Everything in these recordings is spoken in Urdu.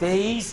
23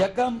1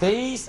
23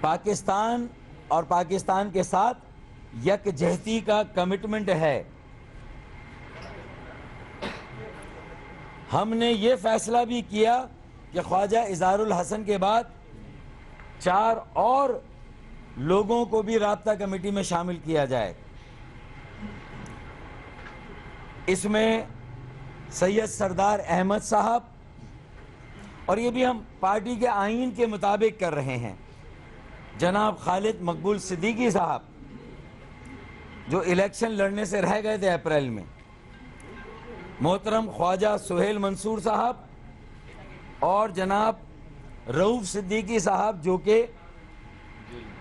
پاکستان اور پاکستان کے ساتھ یکجہتی کا کمٹمنٹ ہے. ہم نے یہ فیصلہ بھی کیا کہ خواجہ اظہار الحسن کے بعد 4 اور لوگوں کو بھی رابطہ کمیٹی میں شامل کیا جائے. اس میں سید سردار احمد صاحب، اور یہ بھی ہم پارٹی کے آئین کے مطابق کر رہے ہیں، جناب خالد مقبول صدیقی صاحب جو الیکشن لڑنے سے رہ گئے تھے اپریل میں، محترم خواجہ سہیل منصور صاحب، اور جناب رؤوف صدیقی صاحب جو کہ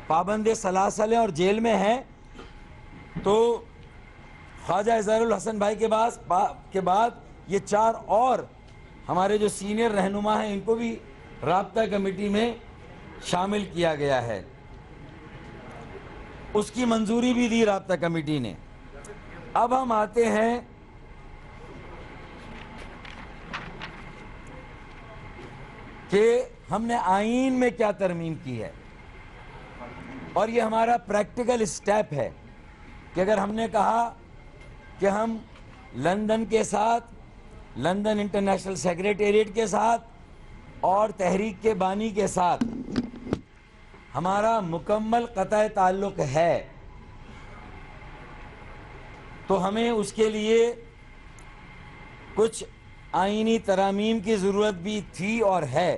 پابند سلاسل ہیں اور جیل میں ہیں. تو خواجہ اظہار الحسن بھائی کے بعد یہ 4 اور ہمارے جو سینئر رہنما ہیں ان کو بھی رابطہ کمیٹی میں شامل کیا گیا ہے. اس کی منظوری بھی دی رابطہ کمیٹی نے. اب ہم آتے ہیں کہ ہم نے آئین میں کیا ترمیم کی ہے، اور یہ ہمارا پریکٹیکل سٹیپ ہے کہ اگر ہم نے کہا کہ ہم لندن کے ساتھ، لندن انٹرنیشنل سیکریٹریٹ کے ساتھ اور تحریک کے بانی کے ساتھ ہمارا مکمل قطع تعلق ہے، تو ہمیں اس کے لیے کچھ آئینی ترامیم کی ضرورت بھی تھی اور ہے.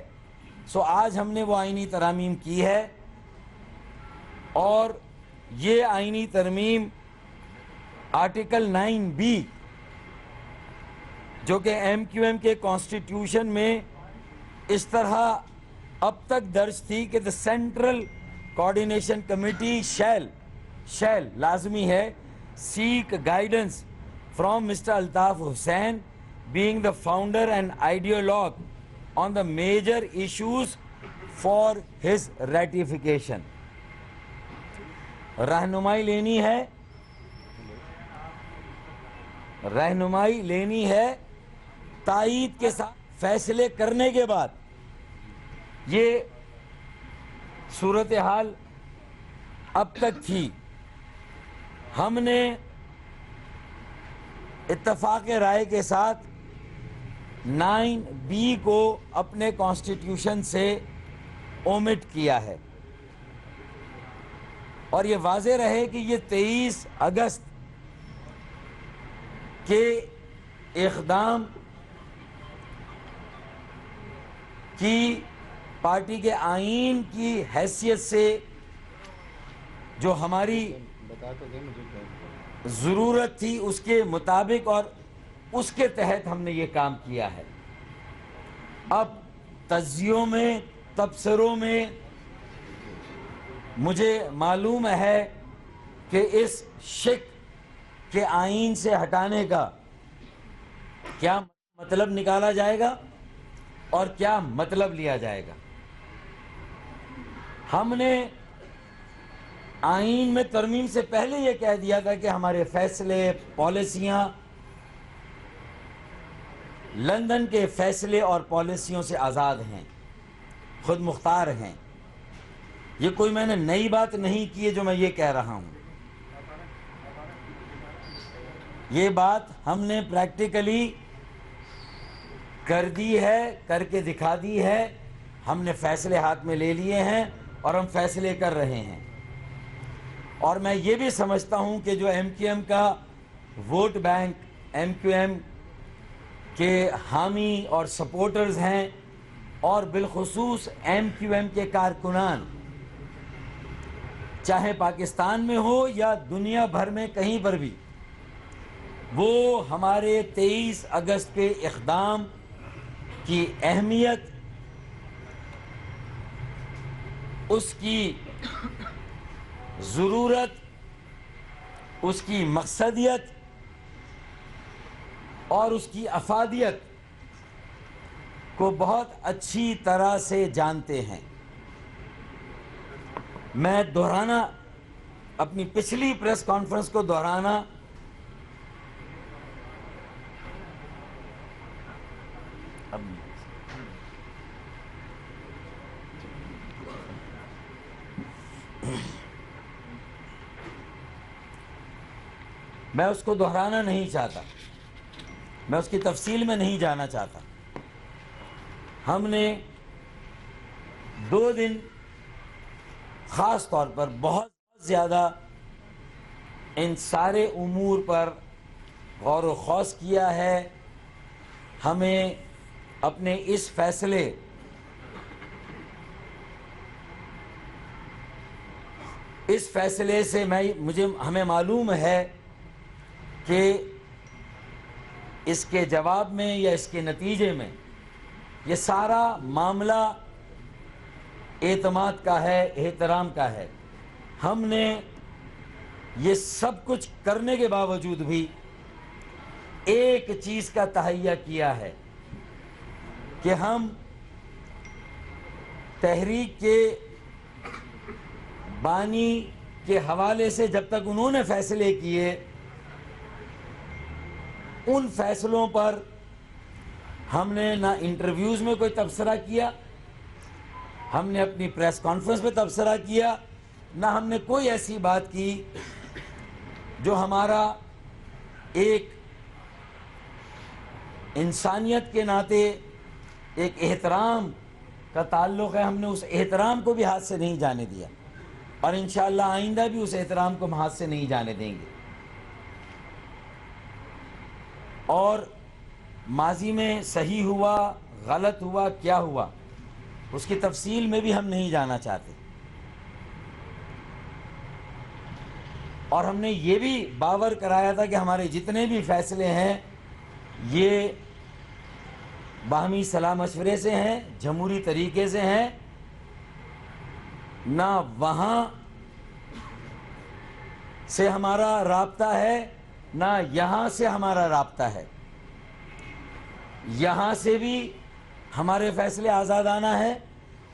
سو آج ہم نے وہ آئینی ترامیم کی ہے، اور یہ آئینی ترمیم آرٹیکل 9B جو کہ ایم کیو ایم کے کانسٹیٹیوشن میں اس طرح اب تک درج تھی کہ the Central Coordination Committee shall لازمی ہے seek guidance from Mr. Altaf Hussain being the founder and ideologue on the major issues for his ratification. رہنمائی لینی ہے تائید کے ساتھ. فیصلے کرنے کے بعد یہ صورتحال اب تک تھی. ہم نے اتفاق رائے کے ساتھ 9B کو اپنے کانسٹیٹیوشن سے اومٹ کیا ہے، اور یہ واضح رہے کہ یہ 23 اگست کے اقدام کی پارٹی کے آئین کی حیثیت سے جو ہماری ضرورت تھی اس کے مطابق اور اس کے تحت ہم نے یہ کام کیا ہے. اب تجزیوں میں، تبصروں میں مجھے معلوم ہے کہ اس شک کے آئین سے ہٹانے کا کیا مطلب نکالا جائے گا اور کیا مطلب لیا جائے گا. ہم نے آئین میں ترمیم سے پہلے یہ کہہ دیا تھا کہ ہمارے فیصلے، پالیسیاں لندن کے فیصلے اور پالیسیوں سے آزاد ہیں، خود مختار ہیں. یہ کوئی میں نے نئی بات نہیں کی ہے جو میں یہ کہہ رہا ہوں. یہ بات ہم نے پریکٹیکلی کر دی ہے، کر کے دکھا دی ہے. ہم نے فیصلے ہاتھ میں لے لیے ہیں اور ہم فیصلے کر رہے ہیں. اور میں یہ بھی سمجھتا ہوں کہ جو ایم کیو ایم کا ووٹ بینک، ایم کیو ایم کے حامی اور سپورٹرز ہیں، اور بالخصوص ایم کیو ایم کے کارکنان، چاہے پاکستان میں ہو یا دنیا بھر میں کہیں پر بھی، وہ ہمارے 23 اگست کے اقدام کی اہمیت، اس کی ضرورت، اس کی مقصدیت اور اس کی افادیت کو بہت اچھی طرح سے جانتے ہیں. میں دہرانا، اپنی پچھلی پریس کانفرنس کو دہرانا میں اس کو دہرانا نہیں چاہتا, میں اس کی تفصیل میں نہیں جانا چاہتا. ہم نے 2 دن خاص طور پر بہت زیادہ ان سارے امور پر غور و خوض کیا ہے. ہمیں اپنے اس فیصلے سے ہمیں معلوم ہے کہ اس کے جواب میں یا اس کے نتیجے میں یہ سارا معاملہ اعتماد کا ہے, احترام کا ہے. ہم نے یہ سب کچھ کرنے کے باوجود بھی ایک چیز کا تہیہ کیا ہے کہ ہم تحریک کے بانی کے حوالے سے جب تک انہوں نے فیصلے کیے, ان فیصلوں پر ہم نے نہ انٹرویوز میں کوئی تبصرہ کیا, ہم نے اپنی پریس کانفرنس میں تبصرہ کیا, نہ ہم نے کوئی ایسی بات کی جو ہمارا ایک انسانیت کے ناطے ایک احترام کا تعلق ہے. ہم نے اس احترام کو بھی ہاتھ سے نہیں جانے دیا, اور انشاءاللہ آئندہ بھی اس احترام کو ہم ہاتھ سے نہیں جانے دیں گے. اور ماضی میں صحیح ہوا, غلط ہوا, کیا ہوا, اس کی تفصیل میں بھی ہم نہیں جانا چاہتے. اور ہم نے یہ بھی باور کرایا تھا کہ ہمارے جتنے بھی فیصلے ہیں یہ باہمی صلاح مشورے سے ہیں, جمہوری طریقے سے ہیں, نہ وہاں سے ہمارا رابطہ ہے نہ یہاں سے ہمارا رابطہ ہے. یہاں سے بھی ہمارے فیصلے آزادانہ ہیں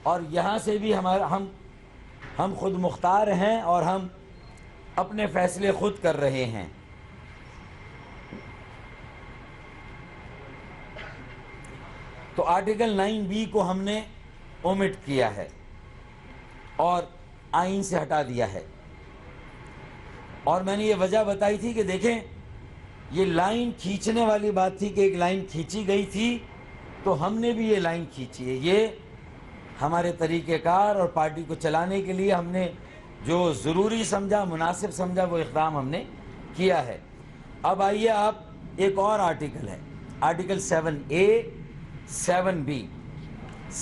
اور یہاں سے بھی ہم خود مختار ہیں اور ہم اپنے فیصلے خود کر رہے ہیں. تو آرٹیکل 9B کو ہم نے اومٹ کیا ہے اور آئین سے ہٹا دیا ہے. اور میں نے یہ وجہ بتائی تھی کہ دیکھیں یہ لائن کھینچنے والی بات تھی کہ ایک لائن کھینچی گئی تھی تو ہم نے بھی یہ لائن کھینچی ہے. یہ ہمارے طریقہ کار اور پارٹی کو چلانے کے لیے ہم نے جو ضروری سمجھا, مناسب سمجھا, وہ اقدام ہم نے کیا ہے. اب آئیے آپ, ایک اور آرٹیکل ہے, آرٹیکل 7A 7B.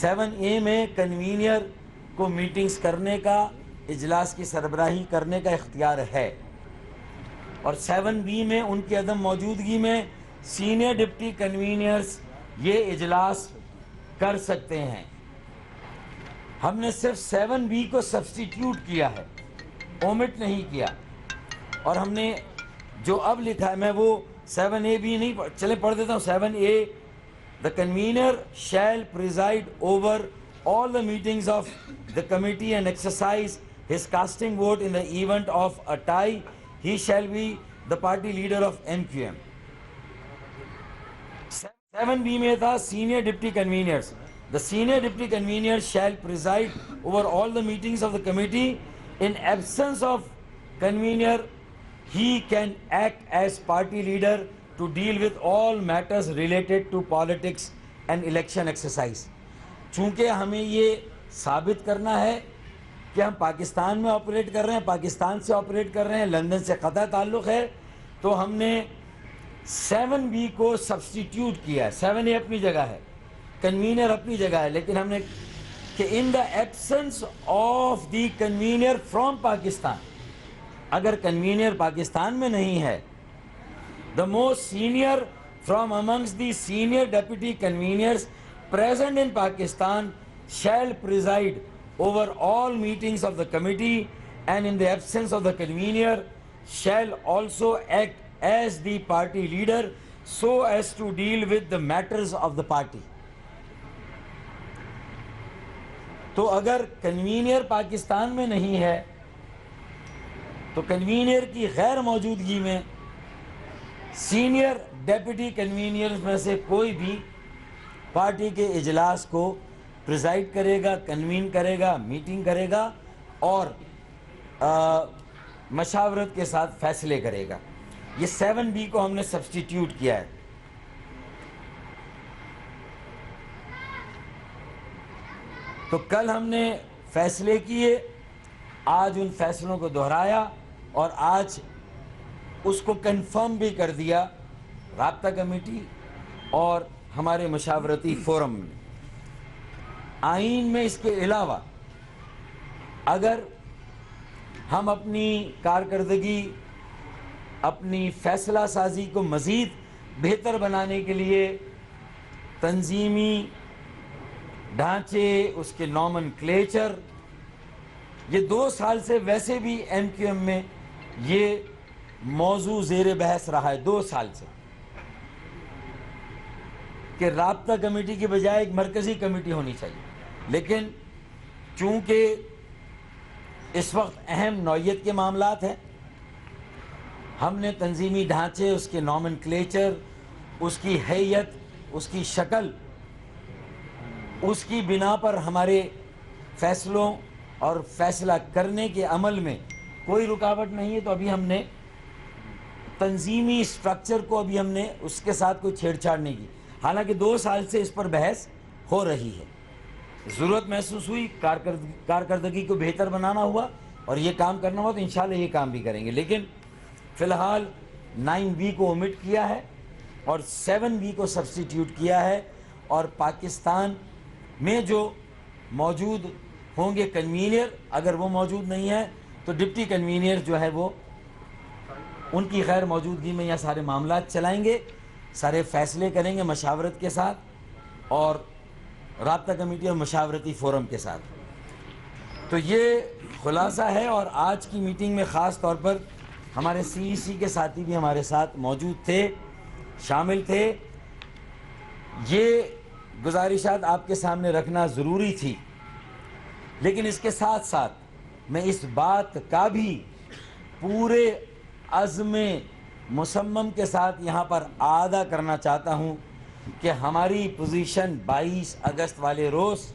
7A میں کنوینئر کو میٹنگز کرنے کا, اجلاس کی سربراہی کرنے کا اختیار ہے, اور 7B میں ان کی عدم موجودگی میں سینئر ڈپٹی کنوینئرز یہ اجلاس کر سکتے ہیں. ہم نے صرف 7B کو سبسٹیٹیوٹ کیا ہے, اومٹ نہیں کیا. اور ہم نے جو اب لکھا ہے, میں وہ 7AB نہیں چلے پڑھ دیتا ہوں. 7A, the convener shall preside over all the meetings of the committee and exercise his casting vote in the event of a tie. He shall be the party leader of MQM. 7B میں تھا senior deputy conveners. The senior deputy convener shall preside over all the meetings of the committee. In absence of convener, he can act as party leader to deal with all matters related to politics and election exercise. چونکہ ہمیں یہ ثابت کرنا ہے کہ ہم پاکستان میں آپریٹ کر رہے ہیں, پاکستان سے آپریٹ کر رہے ہیں, لندن سے قطع تعلق ہے, تو ہم نے 7B کو سبسٹیٹیوٹ کیا ہے. 7A اپنی جگہ ہے, کنوینر اپنی جگہ ہے, لیکن ہم نے کہ in the absence of the convener from Pakistan, اگر کنوینر پاکستان میں نہیں ہے, the most senior from amongst the senior deputy conveners present in Pakistan shall preside over all meetings of the committee, and in the absence of the convener shall also act as the party leader so as to deal with the matters of the party. تو اگر کنوینر پاکستان میں نہیں ہے تو کنوینر کی غیر موجودگی میں سینئر ڈیپٹی کنوینر میں سے کوئی بھی پارٹی کے اجلاس کو پریزائڈ کرے گا, کنوین کرے گا, میٹنگ کرے گا اور مشاورت کے ساتھ فیصلے کرے گا. یہ 7B کو ہم نے سبسٹیٹیوٹ کیا ہے. تو کل ہم نے فیصلے کیے, آج ان فیصلوں کو دہرایا اور آج اس کو کنفرم بھی کر دیا رابطہ کمیٹی اور ہمارے مشاورتی فورم میں. آئین میں اس کے علاوہ اگر ہم اپنی کارکردگی, اپنی فیصلہ سازی کو مزید بہتر بنانے کے لیے تنظیمی ڈھانچے, اس کے نومنکلیچر, یہ 2 سال سے ویسے بھی ایم کیو ایم میں یہ موضوع زیر بحث رہا ہے 2 سال سے, کہ رابطہ کمیٹی کی بجائے ایک مرکزی کمیٹی ہونی چاہیے. لیکن چونکہ اس وقت اہم نوعیت کے معاملات ہیں, ہم نے تنظیمی ڈھانچے, اس کے نومنکلیچر, اس کی حیت, اس کی شکل, اس کی بنا پر ہمارے فیصلوں اور فیصلہ کرنے کے عمل میں کوئی رکاوٹ نہیں ہے. تو ابھی ہم نے تنظیمی سٹرکچر کو ابھی ہم نے اس کے ساتھ کوئی چھیڑ چھاڑ نہیں کی, حالانکہ 2 سال سے اس پر بحث ہو رہی ہے. ضرورت محسوس ہوئی, کارکردگی کو بہتر بنانا ہوا اور یہ کام کرنا ہوا تو انشاءاللہ یہ کام بھی کریں گے. لیکن فی الحال 9B کو اومٹ کیا ہے اور 7B کو سبسٹیٹیوٹ کیا ہے, اور پاکستان میں جو موجود ہوں گے کنوینئر, اگر وہ موجود نہیں ہے تو ڈپٹی کنوینئر جو ہے وہ ان کی غیر موجودگی میں یہ سارے معاملات چلائیں گے, سارے فیصلے کریں گے مشاورت کے ساتھ اور رابطہ کمیٹی اور مشاورتی فورم کے ساتھ. تو یہ خلاصہ ہے. اور آج کی میٹنگ میں خاص طور پر ہمارے CEC کے ساتھی بھی ہمارے ساتھ موجود تھے, شامل تھے. یہ گزارشات آپ کے سامنے رکھنا ضروری تھی, لیکن اس کے ساتھ ساتھ میں اس بات کا بھی پورے عزم مصمم کے ساتھ یہاں پر اعادہ کرنا چاہتا ہوں کہ ہماری پوزیشن 22 اگست والے روز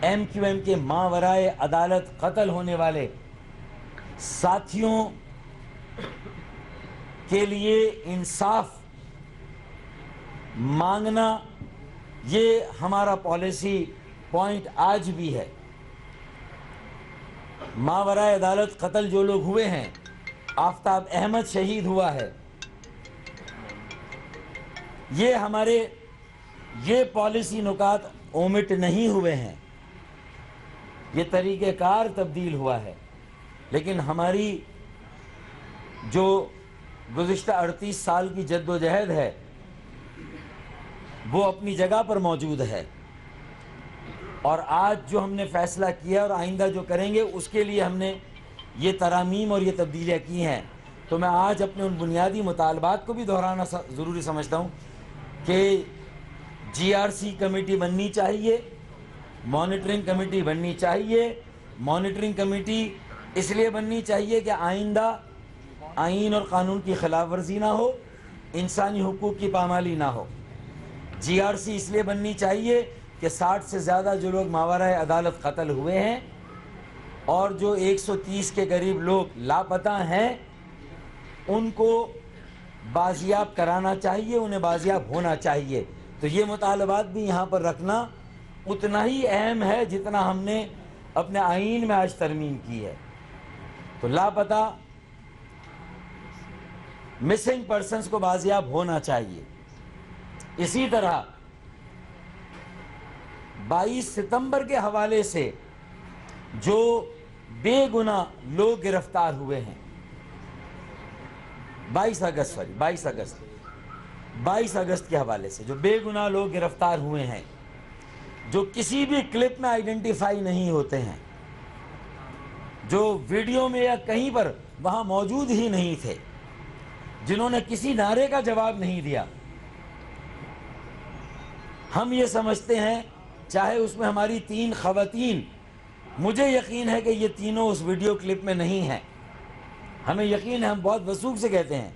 ایم کیو ایم کے ماورائے عدالت قتل ہونے والے ساتھیوں کے لیے انصاف مانگنا, یہ ہمارا پالیسی پوائنٹ آج بھی ہے. ماورائے عدالت قتل جو لوگ ہوئے ہیں, آفتاب احمد شہید ہوا ہے, یہ ہمارے یہ پالیسی نکات اومٹ نہیں ہوئے ہیں, یہ طریقہ کار تبدیل ہوا ہے. لیکن ہماری جو گزشتہ 38 سال کی جد و جہد ہے وہ اپنی جگہ پر موجود ہے, اور آج جو ہم نے فیصلہ کیا اور آئندہ جو کریں گے اس کے لیے ہم نے یہ ترامیم اور یہ تبدیلیاں کی ہیں. تو میں آج اپنے ان بنیادی مطالبات کو بھی دہرانا ضروری سمجھتا ہوں کہ GRC کمیٹی بننی چاہیے, مانیٹرنگ کمیٹی بننی چاہیے. مانیٹرنگ کمیٹی اس لیے بننی چاہیے کہ آئندہ آئین اور قانون کی خلاف ورزی نہ ہو, انسانی حقوق کی پامالی نہ ہو. GRC اس لیے بننی چاہیے کہ 60 سے زیادہ جو لوگ ماورائے عدالت قتل ہوئے ہیں اور جو 130 کے قریب لوگ لاپتہ ہیں ان کو بازیاب کرانا چاہیے, انہیں بازیاب ہونا چاہیے. تو یہ مطالبات بھی یہاں پر رکھنا اتنا ہی اہم ہے جتنا ہم نے اپنے آئین میں آج ترمیم کی ہے. تو لاپتہ مسنگ پرسنز کو بازیاب ہونا چاہیے. اسی طرح 22 ستمبر کے حوالے سے جو بے گناہ لوگ گرفتار ہوئے ہیں, 22 اگست کے حوالے سے جو بے گناہ لوگ گرفتار ہوئے ہیں, جو کسی بھی کلپ میں آئیڈینٹیفائی نہیں ہوتے ہیں, جو ویڈیو میں یا کہیں پر وہاں موجود ہی نہیں تھے, جنہوں نے کسی نعرے کا جواب نہیں دیا, ہم یہ سمجھتے ہیں چاہے اس میں ہماری 3 خواتین, مجھے یقین ہے کہ یہ تینوں اس ویڈیو کلپ میں نہیں ہیں, ہمیں یقین ہے, ہم بہت وثوق سے کہتے ہیں.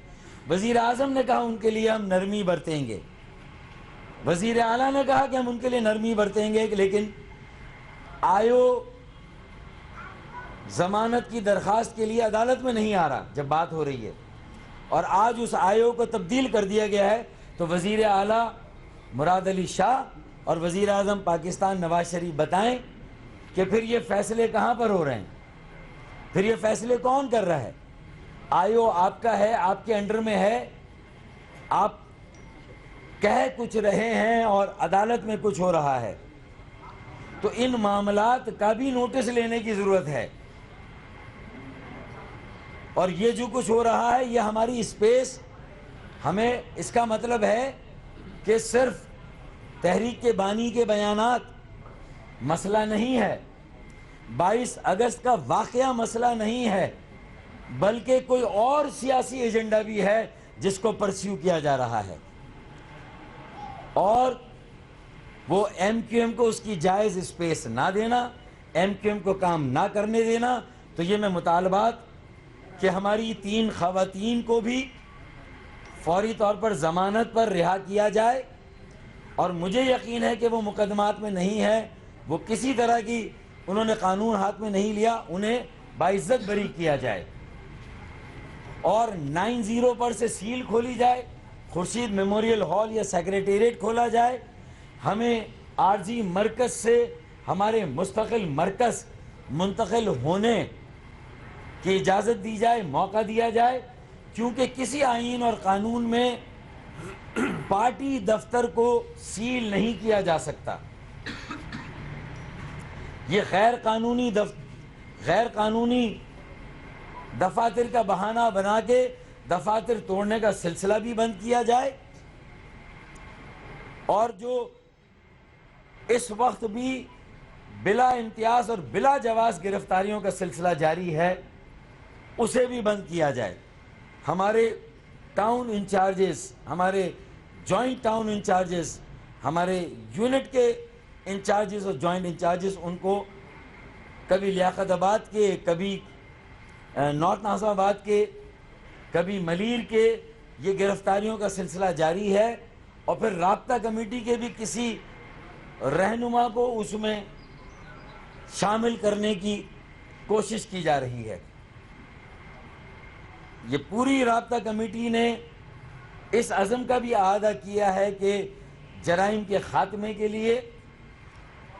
وزیر اعظم نے کہا ان کے لیے ہم نرمی برتیں گے, وزیر اعلیٰ نے کہا کہ ہم ان کے لیے نرمی برتیں گے, لیکن آیو ضمانت کی درخواست کے لیے عدالت میں نہیں آ رہا جب بات ہو رہی ہے. اور آج اس آیوگ کو تبدیل کر دیا گیا ہے، تو وزیر اعلیٰ مراد علی شاہ اور وزیر اعظم پاکستان نواز شریف بتائیں کہ پھر یہ فیصلے کہاں پر ہو رہے ہیں، پھر یہ فیصلے کون کر رہا ہے؟ آیو آپ کا ہے، آپ کے انڈر میں ہے، آپ کہہ کچھ رہے ہیں اور عدالت میں کچھ ہو رہا ہے، تو ان معاملات کا بھی نوٹس لینے کی ضرورت ہے۔ اور یہ جو کچھ ہو رہا ہے یہ ہماری اسپیس، ہمیں اس کا مطلب ہے کہ صرف تحریک کے بانی کے بیانات مسئلہ نہیں ہے، 22 اگست کا واقعہ مسئلہ نہیں ہے، بلکہ کوئی اور سیاسی ایجنڈا بھی ہے جس کو پرسیو کیا جا رہا ہے، اور وہ ایم کیو ایم کو اس کی جائز اسپیس نہ دینا، ایم کیو ایم کو کام نہ کرنے دینا۔ تو یہ میں مطالبات کہ ہماری 3 خواتین کو بھی فوری طور پر ضمانت پر رہا کیا جائے، اور مجھے یقین ہے کہ وہ مقدمات میں نہیں ہے، وہ کسی طرح کی انہوں نے قانون ہاتھ میں نہیں لیا، انہیں باعزت بری کیا جائے، اور 90 پر سے سیل کھولی جائے، خورشید میموریل ہال یا سیکریٹریٹ کھولا جائے، ہمیں عارضی مرکز سے ہمارے مستقل مرکز منتقل ہونے کی اجازت دی جائے، موقع دیا جائے، کیونکہ کسی آئین اور قانون میں پارٹی دفتر کو سیل نہیں کیا جا سکتا۔ یہ غیر قانونی دفاتر کا بہانہ بنا کے دفاتر توڑنے کا سلسلہ بھی بند کیا جائے، اور جو اس وقت بھی بلا امتیاز اور بلا جواز گرفتاریوں کا سلسلہ جاری ہے اسے بھی بند کیا جائے۔ ہمارے ٹاؤن انچارجز، ہمارے جوائنٹ ٹاؤن انچارجز، ہمارے یونٹ کے انچارجز اور جوائنٹ انچارجز، ان کو کبھی لیاقت آباد کے، کبھی نارتھ ناظم آباد کے، کبھی ملیر کے، یہ گرفتاریوں کا سلسلہ جاری ہے، اور پھر رابطہ کمیٹی کے بھی کسی رہنما کو اس میں شامل کرنے کی کوشش کی جا رہی ہے۔ یہ پوری رابطہ کمیٹی نے اس عزم کا بھی اعادہ کیا ہے کہ جرائم کے خاتمے کے لیے،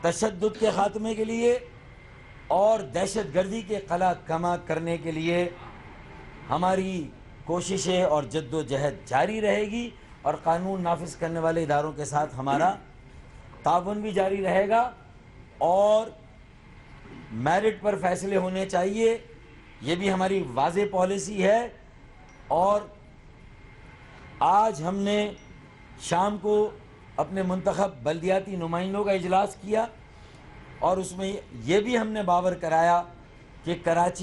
تشدد کے خاتمے کے لیے اور دہشت گردی کے قلع کما کرنے کے لیے ہماری کوششیں اور جد و جہد جاری رہے گی، اور قانون نافذ کرنے والے اداروں کے ساتھ ہمارا تعاون بھی جاری رہے گا، اور میرٹ پر فیصلے ہونے چاہیے، یہ بھی ہماری واضح پالیسی ہے۔ اور آج ہم نے شام کو اپنے منتخب بلدیاتی نمائندوں کا اجلاس کیا، اور اس میں یہ بھی ہم نے باور کرایا کہ کراچی